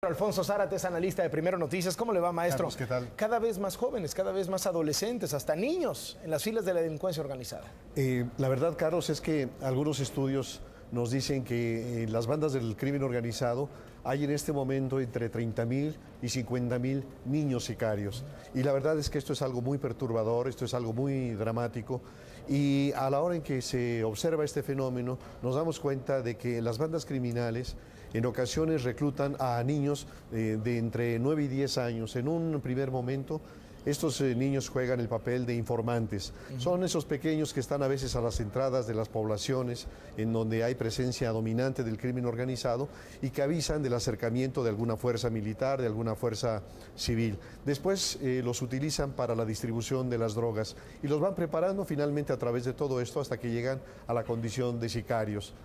Alfonso Zárate es analista de Primero Noticias. ¿Cómo le va, maestro? Carlos, ¿qué tal? Cada vez más jóvenes, cada vez más adolescentes, hasta niños en las filas de la delincuencia organizada. La verdad, Carlos, es que algunos estudios nos dicen que en las bandas del crimen organizado hay en este momento entre 30,000 y 50,000 niños sicarios. Y la verdad es que esto es algo muy perturbador, esto es algo muy dramático. Y a la hora en que se observa este fenómeno, nos damos cuenta de que las bandas criminales en ocasiones reclutan a niños de entre 9 y 10 años. En un primer momento, estos niños juegan el papel de informantes. Son esos pequeños que están a veces a las entradas de las poblaciones en donde hay presencia dominante del crimen organizado y que avisan del acercamiento de alguna fuerza militar, de alguna fuerza civil. Después los utilizan para la distribución de las drogas y los van preparando finalmente a través de todo esto hasta que llegan a la condición de sicarios.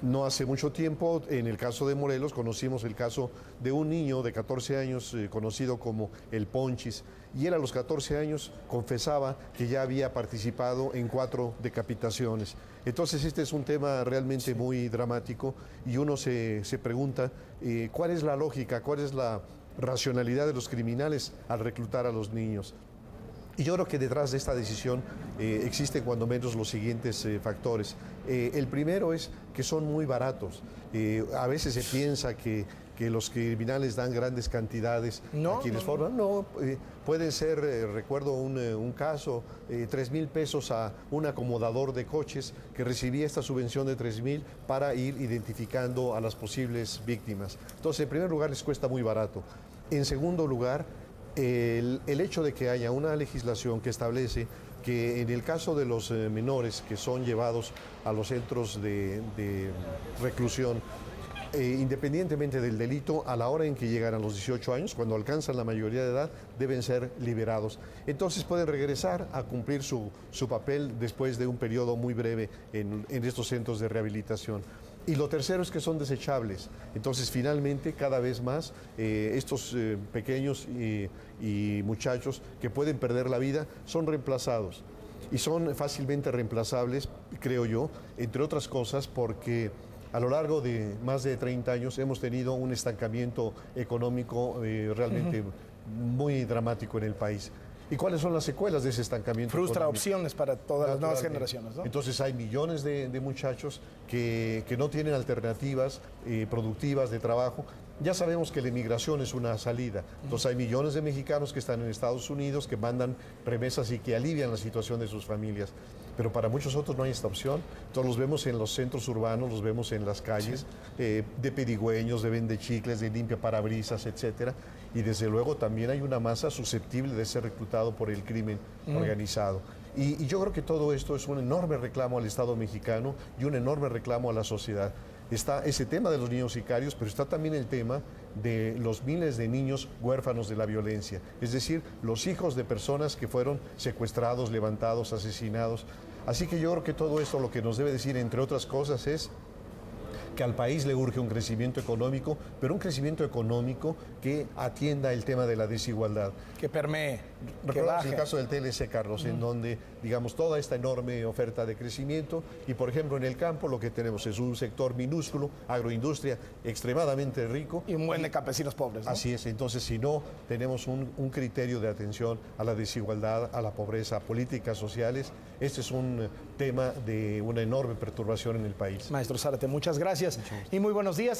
No hace mucho tiempo, en el caso de Morelos, conocimos el caso de un niño de 14 años conocido como el Ponchis, y él a los 14 años confesaba que ya había participado en 4 decapitaciones. Entonces este es un tema realmente muy dramático y uno se pregunta cuál es la lógica, cuál es la racionalidad de los criminales al reclutar a los niños. Y yo creo que detrás de esta decisión existen cuando menos los siguientes factores. El primero es que son muy baratos. A veces se piensa que los criminales dan grandes cantidades a quienes forman. No, pueden ser, recuerdo un caso, 3,000 pesos a un acomodador de coches que recibía esta subvención de 3,000 para ir identificando a las posibles víctimas. Entonces, en primer lugar, les cuesta muy barato. En segundo lugar, el hecho de que haya una legislación que establece que en el caso de los menores que son llevados a los centros de reclusión, independientemente del delito, a la hora en que llegan a los 18 años, cuando alcanzan la mayoría de edad, deben ser liberados. Entonces pueden regresar a cumplir su papel después de un periodo muy breve en estos centros de rehabilitación. Y lo tercero es que son desechables. Entonces, finalmente, cada vez más, estos pequeños y muchachos que pueden perder la vida son reemplazados. Y son fácilmente reemplazables, creo yo, entre otras cosas, porque a lo largo de más de 30 años hemos tenido un estancamiento económico realmente muy dramático en el país. ¿Y cuáles son las secuelas de ese estancamiento? Frustra opciones para todas las nuevas generaciones, ¿no? Entonces hay millones de muchachos que no tienen alternativas productivas de trabajo. Ya sabemos que la emigración es una salida. Entonces hay millones de mexicanos que están en Estados Unidos, que mandan remesas y que alivian la situación de sus familias. Pero para muchos otros no hay esta opción. Entonces los vemos en los centros urbanos, los vemos en las calles, de pedigüeños, de vendechicles, de limpia parabrisas, etcétera. Y desde luego también hay una masa susceptible de ser reclutado por el crimen organizado. Y yo creo que todo esto es un enorme reclamo al Estado mexicano y un enorme reclamo a la sociedad. Está ese tema de los niños sicarios, pero está también el tema de los miles de niños huérfanos de la violencia, es decir, los hijos de personas que fueron secuestrados, levantados, asesinados. Así que yo creo que todo esto lo que nos debe decir, entre otras cosas, es que al país le urge un crecimiento económico, pero un crecimiento económico que atienda el tema de la desigualdad. Que permee, que Recordamos baje. el caso del TLC, Carlos, en donde, digamos, toda esta enorme oferta de crecimiento y, por ejemplo, en el campo lo que tenemos es un sector minúsculo, agroindustria, extremadamente rico. Y un buen de campesinos pobres, ¿no? Así es, entonces si no tenemos un criterio de atención a la desigualdad, a la pobreza, a políticas sociales, este es un tema de una enorme perturbación en el país. Maestro Zárate, muchas gracias y muy buenos días.